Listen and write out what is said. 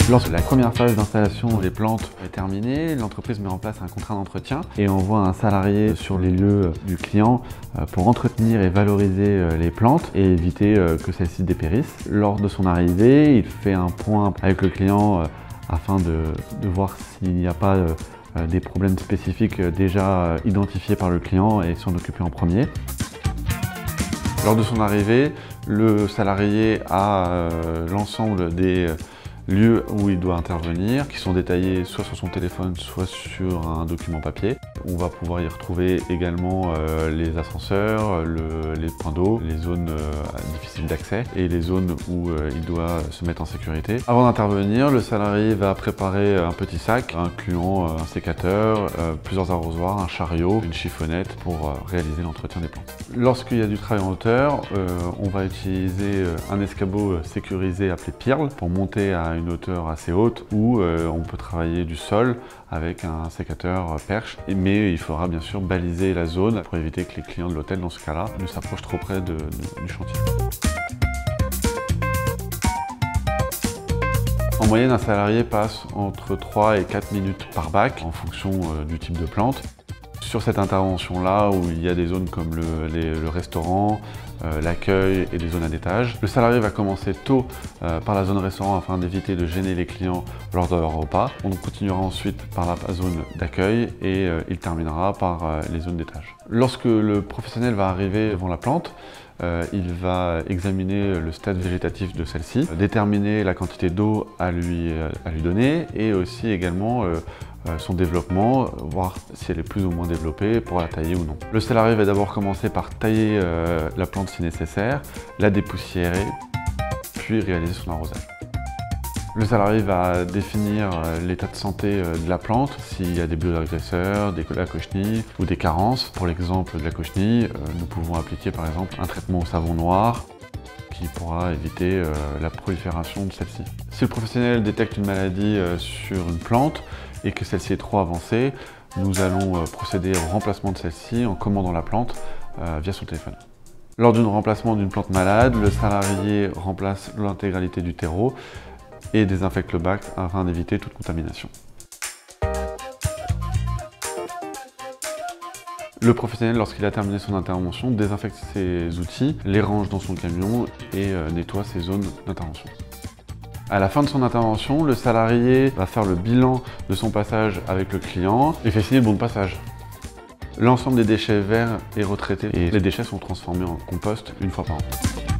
Lorsque la première phase d'installation des plantes est terminée, l'entreprise met en place un contrat d'entretien et envoie un salarié sur les lieux du client pour entretenir et valoriser les plantes et éviter que celles-ci dépérissent. Lors de son arrivée, il fait un point avec le client afin de voir s'il n'y a pas des problèmes spécifiques déjà identifiés par le client et s'en occuper en premier. Lors de son arrivée, le salarié a l'ensemble des lieux où il doit intervenir, qui sont détaillés soit sur son téléphone, soit sur un document papier. On va pouvoir y retrouver également les ascenseurs, les points d'eau, les zones difficiles d'accès et les zones où il doit se mettre en sécurité. Avant d'intervenir, le salarié va préparer un petit sac, incluant un sécateur, plusieurs arrosoirs, un chariot, une chiffonnette pour réaliser l'entretien des plantes. Lorsqu'il y a du travail en hauteur, on va utiliser un escabeau sécurisé appelé pirle pour monter à une hauteur assez haute où on peut travailler du sol avec un sécateur perche, mais il faudra bien sûr baliser la zone pour éviter que les clients de l'hôtel dans ce cas-là ne s'approchent trop près du chantier. En moyenne, un salarié passe entre 3 et 4 minutes par bac en fonction du type de plante. Sur cette intervention-là, où il y a des zones comme le restaurant, l'accueil et des zones à d'étage, le salarié va commencer tôt par la zone restaurant afin d'éviter de gêner les clients lors de leur repas. On continuera ensuite par la zone d'accueil et il terminera par les zones d'étage. Lorsque le professionnel va arriver devant la plante, il va examiner le stade végétatif de celle-ci, déterminer la quantité d'eau à lui donner et aussi également son développement, voir si elle est plus ou moins développée pour la tailler ou non. Le salarié va d'abord commencer par tailler la plante si nécessaire, la dépoussiérer, puis réaliser son arrosage. Le salarié va définir l'état de santé de la plante, s'il y a des bioagresseurs, de la cochenille ou des carences. Pour l'exemple de la cochenille, nous pouvons appliquer par exemple un traitement au savon noir qui pourra éviter la prolifération de celle-ci. Si le professionnel détecte une maladie sur une plante et que celle-ci est trop avancée, nous allons procéder au remplacement de celle-ci en commandant la plante via son téléphone. Lors d'un remplacement d'une plante malade, le salarié remplace l'intégralité du terreau et désinfecte le bac afin d'éviter toute contamination. Le professionnel, lorsqu'il a terminé son intervention, désinfecte ses outils, les range dans son camion et nettoie ses zones d'intervention. À la fin de son intervention, le salarié va faire le bilan de son passage avec le client et fait signer le bon de passage. L'ensemble des déchets verts est retraité et les déchets sont transformés en compost une fois par an.